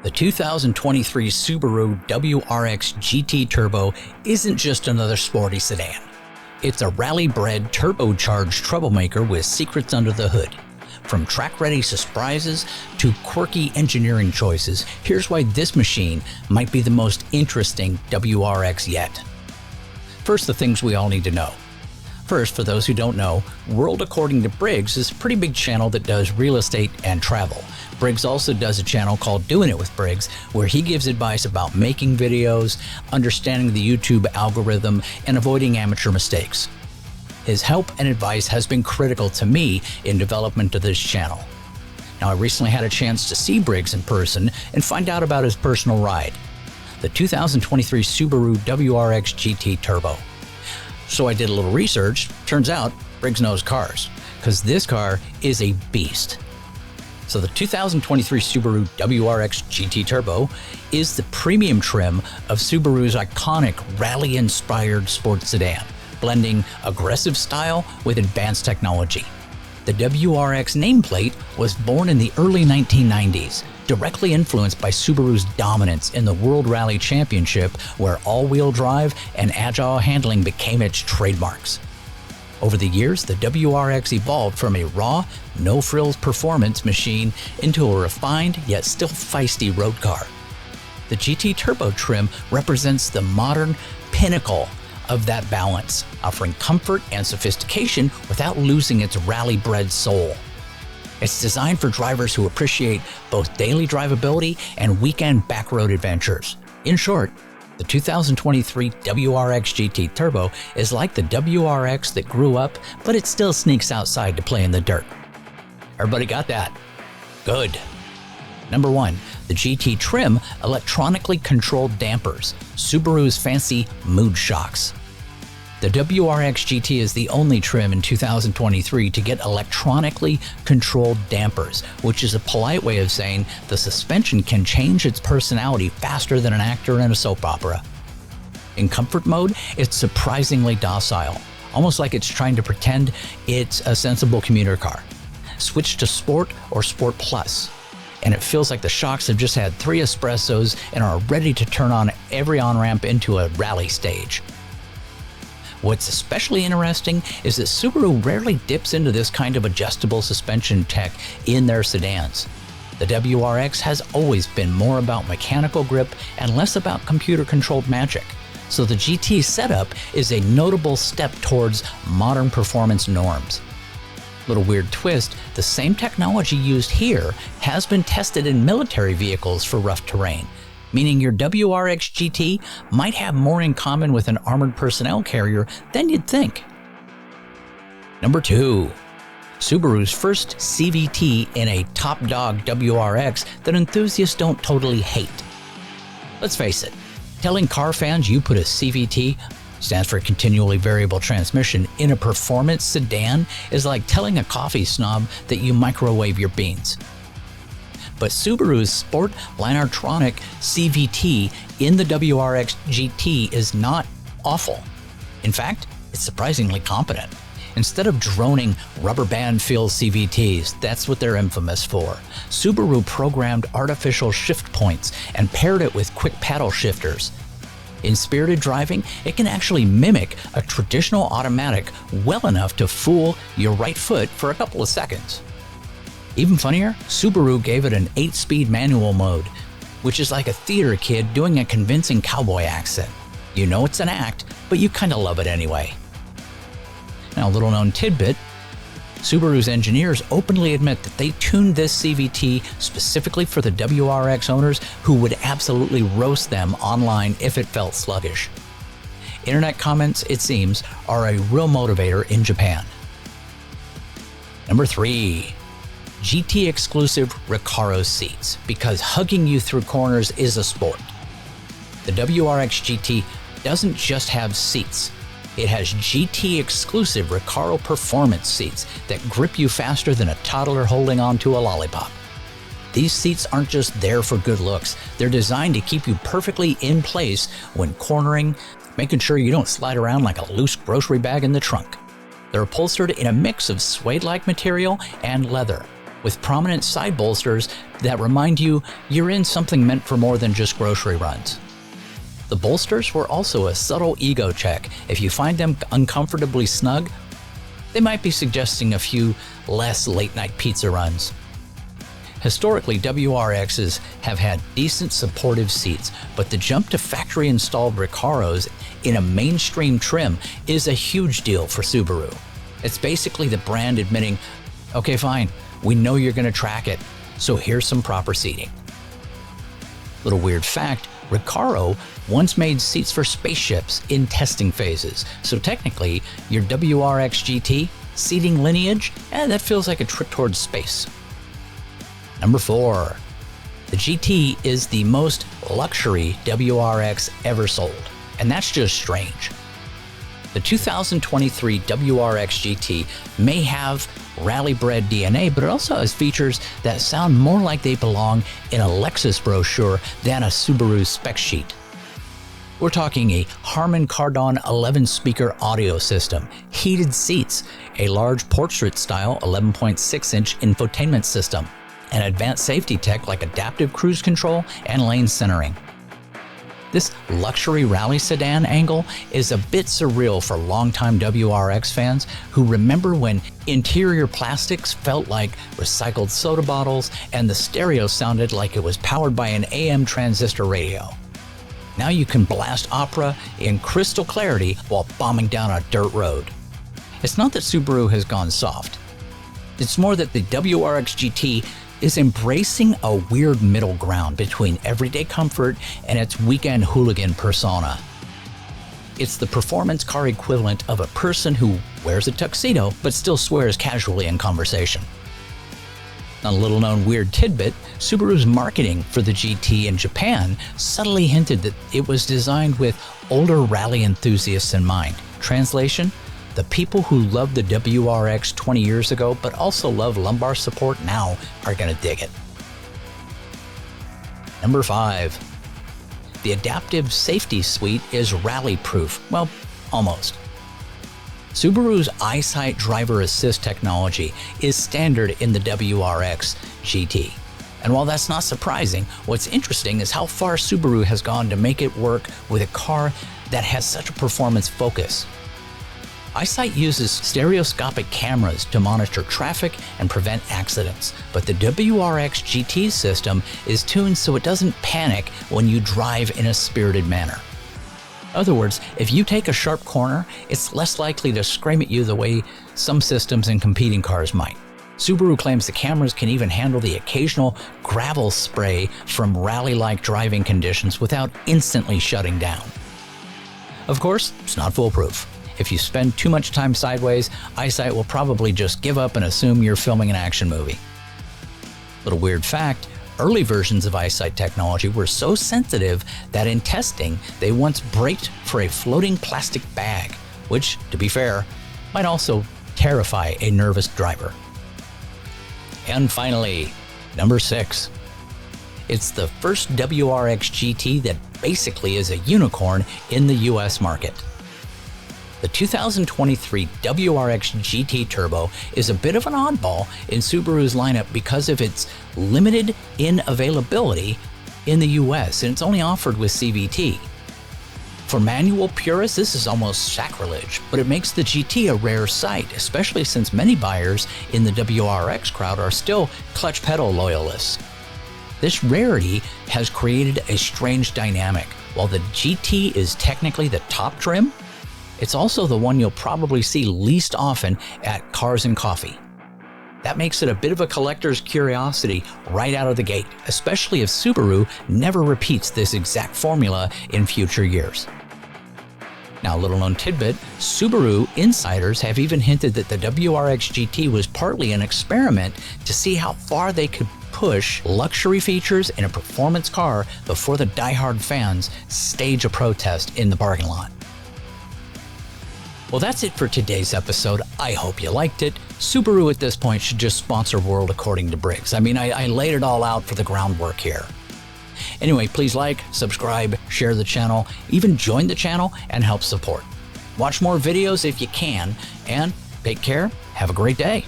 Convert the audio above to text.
The 2023 Subaru WRX GT Turbo isn't just another sporty sedan. It's a rally-bred turbocharged troublemaker with secrets under the hood. From track-ready surprises to quirky engineering choices, here's why this machine might be the most interesting WRX yet. First, the things we all need to know. First, for those who don't know, World According to Briggs is a pretty big channel that does real estate and travel. Briggs also does a channel called Doing It with Briggs, where he gives advice about making videos, understanding the YouTube algorithm, and avoiding amateur mistakes. His help and advice has been critical to me in development of this channel. Now, I recently had a chance to see Briggs in person and find out about his personal ride, the 2023 Subaru WRX GT Turbo. So I did a little research. Turns out Briggs knows cars, because this car is a beast. So the 2023 Subaru WRX GT Turbo is the premium trim of Subaru's iconic rally-inspired sports sedan, blending aggressive style with advanced technology. The WRX nameplate was born in the early 1990s, directly influenced by Subaru's dominance in the World Rally Championship, where all-wheel drive and agile handling became its trademarks. Over the years, the WRX evolved from a raw, no-frills performance machine into a refined yet still feisty road car. The GT Turbo trim represents the modern pinnacle of that balance, offering comfort and sophistication without losing its rally-bred soul. It's designed for drivers who appreciate both daily drivability and weekend backroad adventures. In short, the 2023 WRX GT Turbo is like the WRX that grew up, but it still sneaks outside to play in the dirt. Everybody got that? Good. Number 1, the GT trim electronically controlled dampers, Subaru's fancy mood shocks. The WRX GT is the only trim in 2023 to get electronically controlled dampers, which is a polite way of saying the suspension can change its personality faster than an actor in a soap opera. In comfort mode, it's surprisingly docile, almost like it's trying to pretend it's a sensible commuter car. Switch to Sport or Sport Plus, and it feels like the shocks have just had 3 espressos and are ready to turn on every on-ramp into a rally stage. What's especially interesting is that Subaru rarely dips into this kind of adjustable suspension tech in their sedans. The WRX has always been more about mechanical grip and less about computer-controlled magic, so the GT setup is a notable step towards modern performance norms. Little weird twist, the same technology used here has been tested in military vehicles for rough terrain, meaning your WRX GT might have more in common with an armored personnel carrier than you'd think. Number 2, Subaru's first CVT in a top-dog WRX that enthusiasts don't totally hate. Let's face it, telling car fans you put a CVT, stands for continually variable transmission, in a performance sedan is like telling a coffee snob that you microwave your beans. But Subaru's Sport Linertronic CVT in the WRX GT is not awful. In fact, it's surprisingly competent. Instead of droning rubber band-filled CVTs, that's what they're infamous for, Subaru programmed artificial shift points and paired it with quick paddle shifters. In spirited driving, it can actually mimic a traditional automatic well enough to fool your right foot for a couple of seconds. Even funnier, Subaru gave it an 8-speed manual mode, which is like a theater kid doing a convincing cowboy accent. You know it's an act, but you kinda love it anyway. Now, a little known tidbit, Subaru's engineers openly admit that they tuned this CVT specifically for the WRX owners who would absolutely roast them online if it felt sluggish. Internet comments, it seems, are a real motivator in Japan. Number 3. GT exclusive Recaro seats, because hugging you through corners is a sport. The WRX GT doesn't just have seats. It has GT exclusive Recaro performance seats that grip you faster than a toddler holding onto a lollipop. These seats aren't just there for good looks. They're designed to keep you perfectly in place when cornering, making sure you don't slide around like a loose grocery bag in the trunk. They're upholstered in a mix of suede-like material and leather, with prominent side bolsters that remind you you're in something meant for more than just grocery runs. The bolsters were also a subtle ego check. If you find them uncomfortably snug, they might be suggesting a few less late-night pizza runs. Historically, WRXs have had decent supportive seats, but the jump to factory-installed Recaros in a mainstream trim is a huge deal for Subaru. It's basically the brand admitting, okay fine, we know you're going to track it, so here's some proper seating. Little weird fact, Recaro once made seats for spaceships in testing phases, so technically your WRX GT seating lineage, that feels like a trip towards space. Number 4. The GT is the most luxury WRX ever sold, and that's just strange. The 2023 WRX GT may have rally-bred DNA, but it also has features that sound more like they belong in a Lexus brochure than a Subaru spec sheet. We're talking a Harman Kardon 11-speaker audio system, heated seats, a large portrait-style 11.6-inch infotainment system, and advanced safety tech like adaptive cruise control and lane centering. This luxury rally sedan angle is a bit surreal for longtime WRX fans who remember when interior plastics felt like recycled soda bottles and the stereo sounded like it was powered by an AM transistor radio. Now you can blast opera in crystal clarity while bombing down a dirt road. It's not that Subaru has gone soft. It's more that the WRX GT is embracing a weird middle ground between everyday comfort and its weekend hooligan persona. It's the performance car equivalent of a person who wears a tuxedo but still swears casually in conversation. A little known weird tidbit, Subaru's marketing for the GT in Japan subtly hinted that it was designed with older rally enthusiasts in mind. Translation: the people who loved the WRX 20 years ago but also love lumbar support now are gonna dig it. Number 5. The adaptive safety suite is rally-proof. Well, almost. Subaru's EyeSight driver assist technology is standard in the WRX GT. And while that's not surprising, what's interesting is how far Subaru has gone to make it work with a car that has such a performance focus. EyeSight uses stereoscopic cameras to monitor traffic and prevent accidents, but the WRX GT system is tuned so it doesn't panic when you drive in a spirited manner. In other words, if you take a sharp corner, it's less likely to scream at you the way some systems in competing cars might. Subaru claims the cameras can even handle the occasional gravel spray from rally-like driving conditions without instantly shutting down. Of course, it's not foolproof. If you spend too much time sideways, EyeSight will probably just give up and assume you're filming an action movie. Little weird fact, early versions of EyeSight technology were so sensitive that in testing, they once braked for a floating plastic bag, which, to be fair, might also terrify a nervous driver. And finally, number 6. It's the first WRX GT that basically is a unicorn in the US market. The 2023 WRX GT Turbo is a bit of an oddball in Subaru's lineup because of its limited in availability in the US, and it's only offered with CVT. For manual purists, this is almost sacrilege, but it makes the GT a rare sight, especially since many buyers in the WRX crowd are still clutch pedal loyalists. This rarity has created a strange dynamic. While the GT is technically the top trim, it's also the one you'll probably see least often at Cars and Coffee. That makes it a bit of a collector's curiosity right out of the gate, especially if Subaru never repeats this exact formula in future years. Now, a little known tidbit, Subaru insiders have even hinted that the WRX GT was partly an experiment to see how far they could push luxury features in a performance car before the diehard fans stage a protest in the parking lot. Well, that's it for today's episode. I hope you liked it. Subaru at this point should just sponsor World According to Briggs. I mean, I laid it all out for the groundwork here. Anyway, please like, subscribe, share the channel, even join the channel and help support. Watch more videos if you can, and take care. Have a great day.